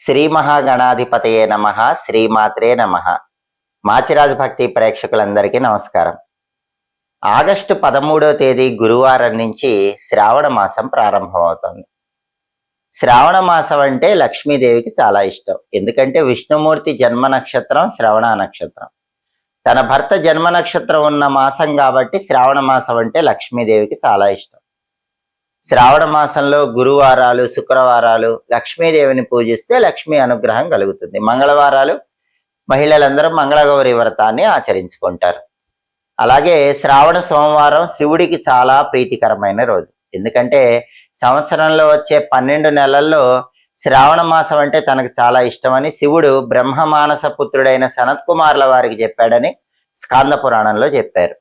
శ్రీ మహాగణాధిపతయే నమః. శ్రీమాత్రే నమః. మాచిరాజు భక్తి ప్రేక్షకులందరికీ నమస్కారం. ఆగస్టు 13వ తేదీ గురువారం నుంచి శ్రావణ మాసం ప్రారంభమవుతుంది. శ్రావణ మాసం అంటే లక్ష్మీదేవికి చాలా ఇష్టం. ఎందుకంటే విష్ణుమూర్తి జన్మ నక్షత్రం శ్రవణ నక్షత్రం. తన భర్త జన్మ నక్షత్రం ఉన్న మాసం కాబట్టి శ్రావణ మాసం అంటే లక్ష్మీదేవికి చాలా ఇష్టం. శ్రావణ మాసంలో గురువారాలు, శుక్రవారాలు లక్ష్మీదేవిని పూజిస్తే లక్ష్మీ అనుగ్రహం కలుగుతుంది. మంగళవారాలు మహిళలందరూ మంగళగౌరి వ్రతాన్ని ఆచరించుకుంటారు. అలాగే శ్రావణ సోమవారం శివుడికి చాలా ప్రీతికరమైన రోజు. ఎందుకంటే సంవత్సరంలో వచ్చే 12 నెలల్లో శ్రావణ మాసం అంటే తనకు చాలా ఇష్టమని శివుడు బ్రహ్మమానస పుత్రుడైన సనత్కుమార్ల వారికి చెప్పాడని స్కాంద పురాణంలో చెప్పారు.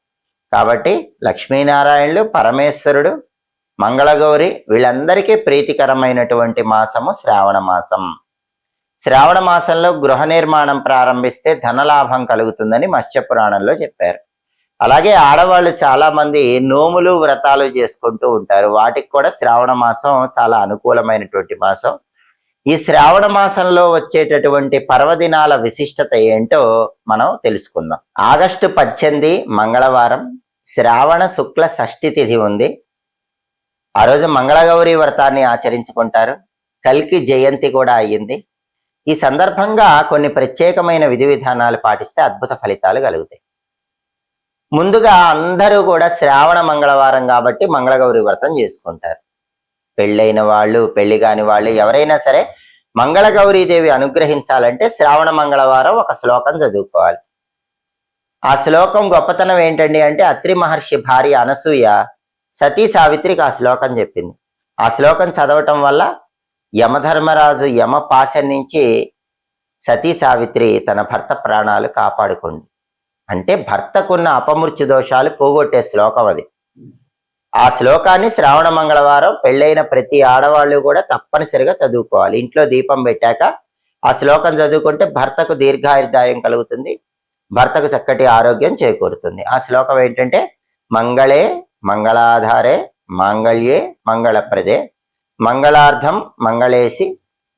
కాబట్టి లక్ష్మీనారాయణులు, పరమేశ్వరుడు, మంగళగౌరి వీళ్ళందరికీ ప్రీతికరమైనటువంటి మాసము శ్రావణ మాసం. శ్రావణ మాసంలో గృహ నిర్మాణం ప్రారంభిస్తే ధనలాభం కలుగుతుందని మత్స్య పురాణంలో చెప్పారు. అలాగే ఆడవాళ్ళు చాలా మంది నోములు, వ్రతాలు చేసుకుంటూ ఉంటారు. వాటికి కూడా శ్రావణ మాసం చాలా అనుకూలమైనటువంటి మాసం. ఈ శ్రావణ మాసంలో వచ్చేటటువంటి పర్వదినాల విశిష్టత ఏంటో మనం తెలుసుకుందాం. ఆగస్టు 18 మంగళవారం శ్రావణ శుక్ల షష్ఠి తిథి ఉంది. ఆ రోజు మంగళగౌరి వ్రతాన్ని ఆచరించుకుంటారు. కల్కి జయంతి కూడా అయ్యింది. ఈ సందర్భంగా కొన్ని ప్రత్యేకమైన విధి విధానాలు పాటిస్తే అద్భుత ఫలితాలు కలుగుతాయి. ముందుగా అందరూ కూడా శ్రావణ మంగళవారం కాబట్టి మంగళగౌరి వ్రతం చేసుకుంటారు. పెళ్ళైన వాళ్ళు, పెళ్లి కాని వాళ్ళు ఎవరైనా సరే మంగళగౌరీదేవి అనుగ్రహించాలంటే శ్రావణ మంగళవారం ఒక శ్లోకం చదువుకోవాలి. ఆ శ్లోకం గొప్పతనం ఏంటండి అంటే అత్రి మహర్షి భార్య అనసూయ సతీ సావిత్రికి ఆ శ్లోకం చెప్పింది. ఆ శ్లోకం చదవటం వల్ల యమధర్మరాజు యమ పాశం నుంచి సతీ సావిత్రి తన భర్త ప్రాణాలు కాపాడుకుంది. అంటే భర్తకున్న అపమృత్యు దోషాలు పోగొట్టే శ్లోకం అది. ఆ శ్లోకాన్ని శ్రావణ మంగళవారం పెళ్ళైన ప్రతి ఆడవాళ్ళు కూడా తప్పనిసరిగా చదువుకోవాలి. ఇంట్లో దీపం పెట్టాక ఆ శ్లోకం చదువుకుంటే భర్తకు దీర్ఘాయుర్దాయం కలుగుతుంది, భర్తకు చక్కటి ఆరోగ్యం చేకూరుతుంది. ఆ శ్లోకం ఏంటంటే మంగళే మంగళాధారే మాంగళ్యే మంగళప్రదే మంగళార్థం మంగళేసి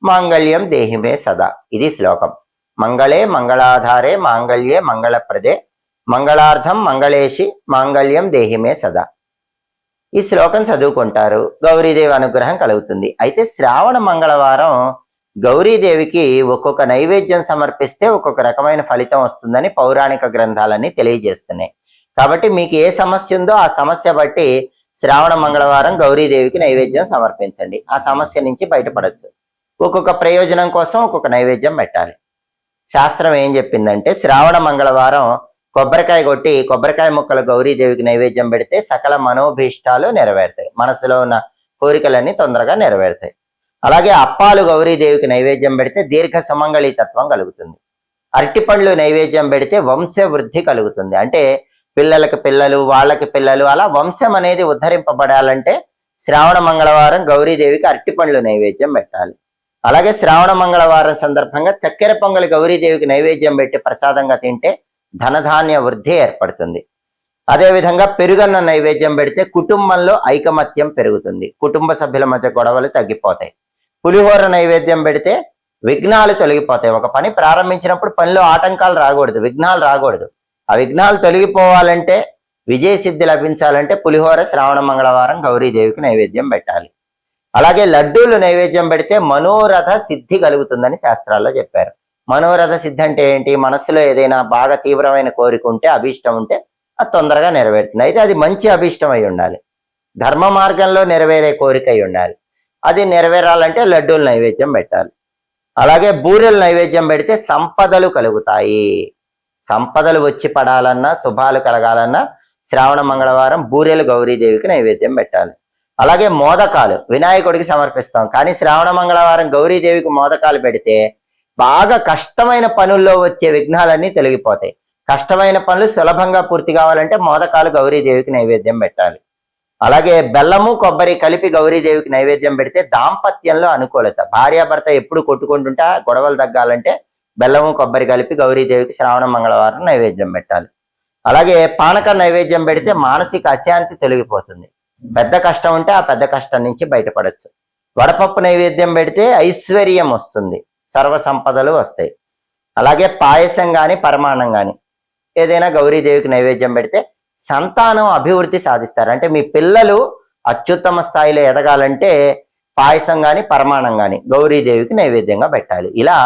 మాంగళ్యం దేహిమే సదా. ఇది శ్లోకం. మంగళే మంగళాధారే మాంగళ్యే మంగళప్రదే మంగళార్థం మంగళేసి మాంగళ్యం దేహిమే సదా. ఈ శ్లోకం చదువుకుంటారు. గౌరీదేవి అనుగ్రహం కలుగుతుంది. అయితే శ్రావణ మంగళవారం గౌరీదేవికి ఒక్కొక్క నైవేద్యం సమర్పిస్తే ఒక్కొక్క రకమైన ఫలితం వస్తుందని పౌరాణిక గ్రంథాలన్నీ తెలియజేస్తున్నాయి. కాబట్టి మీకు ఏ సమస్య ఉందో ఆ సమస్య బట్టి శ్రావణ మంగళవారం గౌరీదేవికి నైవేద్యం సమర్పించండి. ఆ సమస్య నుంచి బయటపడచ్చు. ఒక్కొక్క ప్రయోజనం కోసం ఒక్కొక్క నైవేద్యం పెట్టాలి. శాస్త్రం ఏం చెప్పిందంటే శ్రావణ మంగళవారం కొబ్బరికాయ కొట్టి కొబ్బరికాయ ముక్కలు గౌరీదేవికి నైవేద్యం పెడితే సకల మనోభీష్టాలు నెరవేరుతాయి. మనసులో ఉన్న కోరికలన్నీ తొందరగా నెరవేరుతాయి. అలాగే అప్పాలు గౌరీదేవికి నైవేద్యం పెడితే దీర్ఘ సుమంగళి తత్వం కలుగుతుంది. అరటిపండ్లు నైవేద్యం పెడితే వంశ వృద్ధి కలుగుతుంది. అంటే పిల్లలకి పిల్లలు, వాళ్ళకి పిల్లలు, అలా వంశం అనేది ఉద్ధరింపబడాలంటే శ్రావణ మంగళవారం గౌరీదేవికి అరటిపండ్లు నైవేద్యం పెట్టాలి. అలాగే శ్రావణ మంగళవారం సందర్భంగా చక్కెర పొంగలి గౌరీదేవికి నైవేద్యం పెట్టి ప్రసాదంగా తింటే ధనధాన్య వృద్ధి ఏర్పడుతుంది. అదేవిధంగా పెరుగన్న నైవేద్యం పెడితే కుటుంబంలో ఐకమత్యం పెరుగుతుంది, కుటుంబ సభ్యుల మధ్య గొడవలు తగ్గిపోతాయి. పులిహోర నైవేద్యం పెడితే విఘ్నాలు తొలగిపోతాయి. ఒక పని ప్రారంభించినప్పుడు పనిలో ఆటంకాలు రాకూడదు, విఘ్నాలు రాకూడదు. ఆ విఘ్నాలు తొలగిపోవాలంటే, విజయ సిద్ధి లభించాలంటే పులిహోర శ్రావణ మంగళవారం గౌరీదేవికి నైవేద్యం పెట్టాలి. అలాగే లడ్డూలు నైవేద్యం పెడితే మనోరథ సిద్ధి కలుగుతుందని శాస్త్రాల్లో చెప్పారు. మనోరథ సిద్ధి అంటే ఏంటి? మనస్సులో ఏదైనా బాగా తీవ్రమైన కోరిక ఉంటే, అభీష్టం ఉంటే అది తొందరగా నెరవేరుతుంది. అయితే అది మంచి అభీష్టం అయి ఉండాలి, ధర్మ మార్గంలో నెరవేరే కోరిక అయి ఉండాలి. అది నెరవేరాలంటే లడ్డూలు నైవేద్యం పెట్టాలి. అలాగే బూరెలు నైవేద్యం పెడితే సంపదలు కలుగుతాయి. సంపదలు వచ్చి పడాలన్నా, శుభాలు కలగాలన్నా శ్రావణ మంగళవారం బూరెలు గౌరీదేవికి నైవేద్యం పెట్టాలి. అలాగే మోదకాలు వినాయకుడికి సమర్పిస్తాం, కానీ శ్రావణ మంగళవారం గౌరీదేవికి మోదకాలు పెడితే బాగా కష్టమైన పనుల్లో వచ్చే విఘ్నాలన్నీ తొలగిపోతాయి. కష్టమైన పనులు సులభంగా పూర్తి కావాలంటే మోదకాలు గౌరీదేవికి నైవేద్యం పెట్టాలి. అలాగే బెల్లము, కొబ్బరి కలిపి గౌరీదేవికి నైవేద్యం పెడితే దాంపత్యంలో అనుకూలత. భార్యాభర్త ఎప్పుడు కొట్టుకుంటుంటే గొడవలు తగ్గాలంటే బెల్లము, కొబ్బరి కలిపి గౌరీదేవికి శ్రావణ మంగళవారం నైవేద్యం పెట్టాలి. అలాగే పానక నైవేద్యం పెడితే మానసిక అశాంతి తొలగిపోతుంది. పెద్ద కష్టం ఉంటే ఆ పెద్ద కష్టం నుంచి బయటపడచ్చు. వడపప్పు నైవేద్యం పెడితే ఐశ్వర్యం వస్తుంది, సర్వ సంపదలు వస్తాయి. అలాగే పాయసం కానీ పరమాన్నం కానీ ఏదైనా గౌరీదేవికి నైవేద్యం పెడితే సంతానం అభివృద్ధి సాధిస్తారు. అంటే మీ పిల్లలు అత్యుత్తమ స్థాయిలో ఎదగాలంటే పాయసం కానీ పరమాన్నం కానీ గౌరీదేవికి నైవేద్యంగా పెట్టాలి. ఇలా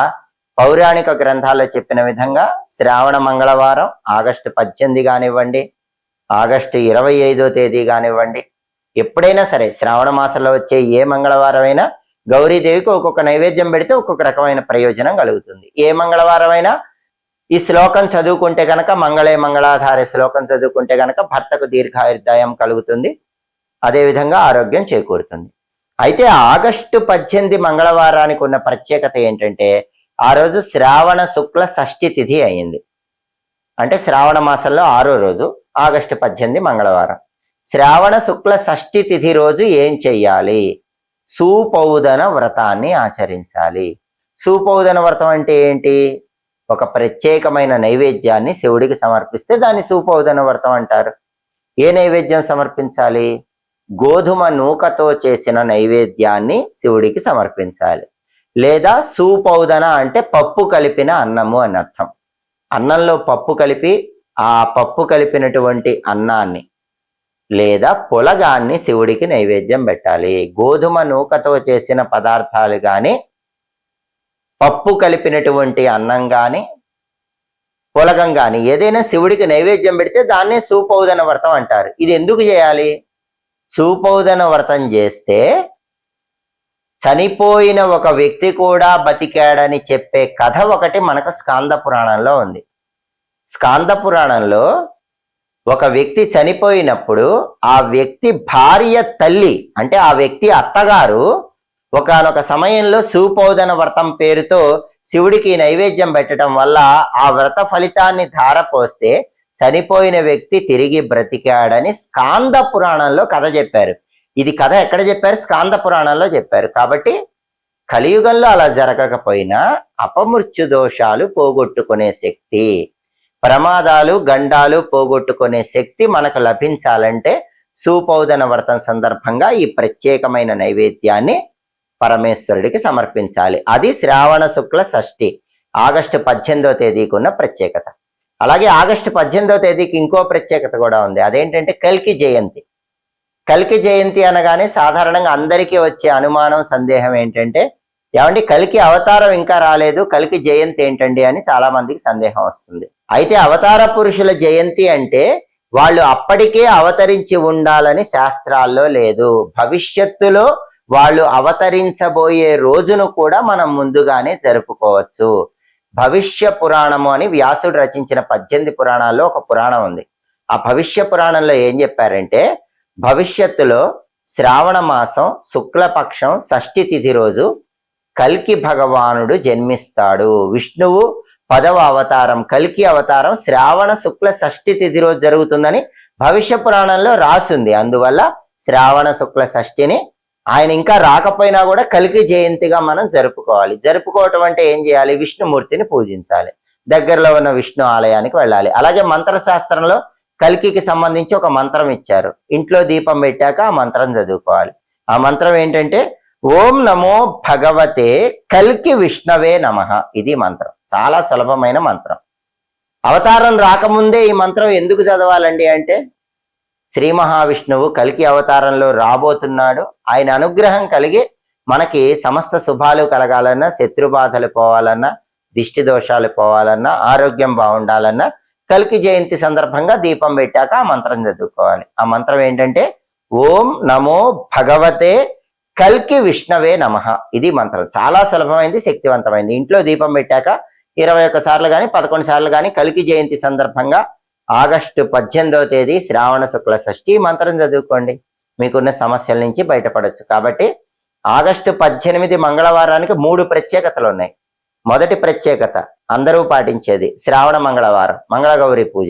పౌరాణిక గ్రంథాల్లో చెప్పిన విధంగా శ్రావణ మంగళవారం ఆగస్టు 18 కానివ్వండి, ఆగస్టు 25వ తేదీ కానివ్వండి, ఎప్పుడైనా సరే శ్రావణ మాసంలో వచ్చే ఏ మంగళవారం అయినా గౌరీదేవికి ఒక్కొక్క నైవేద్యం పెడితే ఒక్కొక్క రకమైన ప్రయోజనం కలుగుతుంది. ఏ మంగళవారం అయినా ఈ శ్లోకం చదువుకుంటే గనక, మంగళే మంగళాధారే శ్లోకం చదువుకుంటే గనక భర్తకు దీర్ఘాయుర్దాయం కలుగుతుంది, అదేవిధంగా ఆరోగ్యం చేకూరుతుంది. అయితే ఆగస్టు 18 మంగళవారానికి ఉన్న ప్రత్యేకత ఏంటంటే ఆ రోజు శ్రావణ శుక్ల షష్ఠి తిథి అయింది. అంటే శ్రావణ మాసంలో 6వ రోజు ఆగస్టు 18 మంగళవారం. శ్రావణ శుక్ల షష్ఠి తిథి రోజు ఏం చెయ్యాలి? సూపౌదన వ్రతాన్ని ఆచరించాలి. సూపౌదన వ్రతం అంటే ఏంటి? ఒక ప్రత్యేకమైన నైవేద్యాన్ని శివుడికి సమర్పిస్తే దాన్ని సూపౌదన వ్రతం అంటారు. ఏ నైవేద్యం సమర్పించాలి? గోధుమ నూకతో చేసిన నైవేద్యాన్ని శివుడికి సమర్పించాలి. లేదా సూపౌదన అంటే పప్పు కలిపిన అన్నము అని అర్థం. అన్నంలో పప్పు కలిపి ఆ పప్పు కలిపినటువంటి అన్నాన్ని లేదా పొలగాన్ని శివుడికి నైవేద్యం పెట్టాలి. గోధుమ నూకతో చేసిన పదార్థాలు కానీ, పప్పు కలిపినటువంటి అన్నం కానీ, పొలగం కానీ ఏదైనా శివుడికి నైవేద్యం పెడితే దాన్నే సూపౌదన వ్రతం అంటారు. ఇది ఎందుకు చేయాలి? సూపౌదన వ్రతం చేస్తే చనిపోయిన ఒక వ్యక్తి కూడా బతికాడని చెప్పే కథ ఒకటి మనకు స్కాంద పురాణంలో ఉంది. స్కాంద పురాణంలో ఒక వ్యక్తి చనిపోయినప్పుడు ఆ వ్యక్తి భార్య తల్లి, అంటే ఆ వ్యక్తి అత్తగారు ఒకానొక సమయంలో సూపౌదన వ్రతం పేరుతో శివుడికి నైవేద్యం పెట్టడం వల్ల ఆ వ్రత ఫలితాన్ని ధారపోస్తే చనిపోయిన వ్యక్తి తిరిగి బ్రతికాడని స్కాంద పురాణంలో కథ చెప్పారు. ఇది కథ ఎక్కడ చెప్పారు? స్కాంద పురాణంలో చెప్పారు. కాబట్టి కలియుగంలో అలా జరగకపోయినా అపమృత్యు దోషాలు పోగొట్టుకునే శక్తి, ప్రమాదాలు గండాలు పోగొట్టుకునే శక్తి మనకు లభించాలంటే సూపౌదన వ్రతం సందర్భంగా ఈ ప్రత్యేకమైన నైవేద్యాన్ని పరమేశ్వరుడికి సమర్పించాలి. అది శ్రావణ శుక్ల షష్ఠి ఆగస్టు 18వ తేదీకి ఉన్న ప్రత్యేకత. అలాగే ఆగస్టు 18వ తేదీకి ఇంకో ప్రత్యేకత కూడా ఉంది. అదేంటంటే కల్కి జయంతి. కల్కి జయంతి అనగానే సాధారణంగా అందరికీ వచ్చే అనుమానం, సందేహం ఏంటంటే, ఏమండి కల్కి అవతారం ఇంకా రాలేదు, కల్కి జయంతి ఏంటండి అని చాలా మందికి సందేహం వస్తుంది. అయితే అవతార పురుషుల జయంతి అంటే వాళ్ళు అప్పటికే అవతరించి ఉండాలని శాస్త్రాల్లో లేదు. భవిష్యత్తులో వాళ్ళు అవతరించబోయే రోజును కూడా మనం ముందుగానే జరుపుకోవచ్చు. భవిష్య పురాణము అని వ్యాసుడు రచించిన 18 పురాణాల్లో ఒక పురాణం ఉంది. ఆ భవిష్య పురాణంలో ఏం చెప్పారంటే, భవిష్యత్తులో శ్రావణ మాసం శుక్లపక్షం షష్ఠి తిథి రోజు కల్కి భగవానుడు జన్మిస్తాడు. విష్ణువు 10వ అవతారం కల్కి అవతారం శ్రావణ శుక్ల షష్ఠి తిథి రోజు జరుగుతుందని భవిష్య పురాణంలో రాసుంది. అందువల్ల శ్రావణ శుక్ల షష్ఠిని ఆయన ఇంకా రాకపోయినా కూడా కల్కి జయంతిగా మనం జరుపుకోవాలి. జరుపుకోవటం అంటే ఏం చేయాలి? విష్ణుమూర్తిని పూజించాలి, దగ్గరలో ఉన్న విష్ణు ఆలయానికి వెళ్ళాలి. అలాగే మంత్రశాస్త్రంలో కల్కికి సంబంధించి ఒక మంత్రం ఇచ్చారు. ఇంట్లో దీపం పెట్టాక ఆ మంత్రం చదువుకోవాలి. ఆ మంత్రం ఏంటంటే ఓం నమో భగవతే కల్కి విష్ణవే నమః. ఇది మంత్రం. చాలా సులభమైన మంత్రం. అవతారం రాకముందే ఈ మంత్రం ఎందుకు చదవాలండి అంటే, శ్రీ మహావిష్ణువు కల్కి అవతారంలో రాబోతున్నాడు. ఆయన అనుగ్రహం కలిగి మనకి సమస్త శుభాలు కలగాలన్నా, శత్రుబాధలు పోవాలన్నా, దిష్టి దోషాలు పోవాలన్నా, ఆరోగ్యం బాగుండాలన్నా కల్కి జయంతి సందర్భంగా దీపం పెట్టాక ఆ మంత్రం చదువుకోవాలి. ఆ మంత్రం ఏంటంటే ఓం నమో భగవతే కల్కి విష్ణవే నమః. ఇది మంత్రం. చాలా సులభమైంది, శక్తివంతమైంది. ఇంట్లో దీపం పెట్టాక 21 సార్లు కానీ 11 సార్లు కానీ కల్కి జయంతి సందర్భంగా ఆగస్టు 18వ తేదీ శ్రావణ శుక్ల షష్ఠి మంత్రం చదువుకోండి. మీకున్న సమస్యల నుంచి బయటపడవచ్చు. కాబట్టి ఆగస్టు 18 మంగళవారానికి 3 ప్రత్యేకతలు ఉన్నాయి. మొదటి ప్రత్యేకత అందరూ పాటించేది శ్రావణ మంగళవారం, మంగళగౌరి పూజ.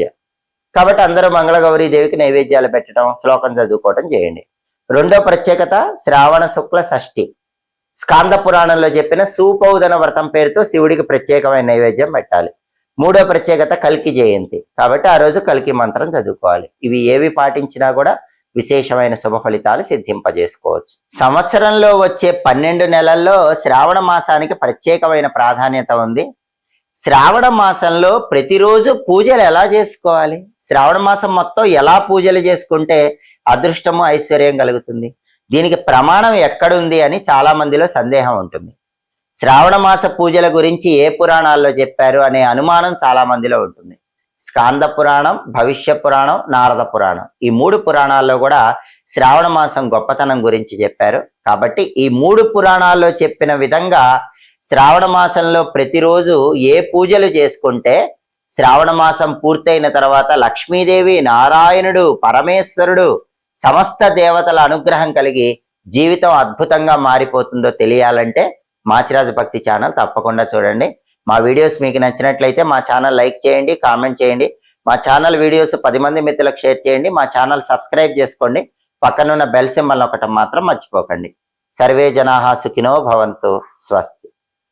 కాబట్టి అందరూ మంగళగౌరి దేవికి నైవేద్యాలు పెట్టడం, శ్లోకం చదువుకోవటం చేయండి. రెండో ప్రత్యేకత శ్రావణ శుక్ల షష్ఠి. స్కాంద పురాణంలో చెప్పిన సూపౌదన వ్రతం పేరుతో శివుడికి ప్రత్యేకమైన నైవేద్యం పెట్టాలి. మూడో ప్రత్యేకత కల్కి జయంతి. కాబట్టి ఆ రోజు కల్కి మంత్రం చదువుకోవాలి. ఇవి ఏవి పాటించినా కూడా విశేషమైన శుభ ఫలితాలు సిద్ధింపజేసుకోవచ్చు. సంవత్సరంలో వచ్చే 12 నెలల్లో శ్రావణ మాసానికి ప్రత్యేకమైన ప్రాధాన్యత ఉంది. శ్రావణ మాసంలో ప్రతిరోజు పూజలు ఎలా చేసుకోవాలి, శ్రావణ మాసం మొత్తం ఎలా పూజలు చేసుకుంటే అదృష్టము ఐశ్వర్యం కలుగుతుంది, దీనికి ప్రమాణం ఎక్కడుంది అని చాలా మందిలో సందేహం ఉంటుంది. శ్రావణ మాస పూజల గురించి ఏ పురాణాల్లో చెప్పారు అనే అనుమానం చాలా మందిలో ఉంటుంది. స్కాంద పురాణం, భవిష్య పురాణం, నారద పురాణం, ఈ 3 పురాణాల్లో కూడా శ్రావణ మాసం గొప్పతనం గురించి చెప్పారు. కాబట్టి ఈ 3 పురాణాల్లో చెప్పిన విధంగా శ్రావణ మాసంలో ప్రతిరోజు ఏ పూజలు చేసుకుంటే శ్రావణ మాసం పూర్తయిన తర్వాత లక్ష్మీదేవి, నారాయణుడు, పరమేశ్వరుడు, సమస్త దేవతల అనుగ్రహం కలిగి జీవితం అద్భుతంగా మారిపోతుందో తెలియాలంటే మాచిరాజు భక్తి ఛానల్ తప్పకుండా చూడండి. మా వీడియోస్ మీకు నచ్చినట్లయితే మా ఛానల్ లైక్ చేయండి, కామెంట్ చేయండి. మా ఛానల్ వీడియోస్ 10 మంది మిత్రులకు షేర్ చేయండి. మా ఛానల్ సబ్స్క్రైబ్ చేసుకోండి. పక్కనున్న బెల్ సింబల్ నొక్కటం మాత్రం మర్చిపోకండి. సర్వే జనాః సుఖినో భవంతు. స్వస్తి.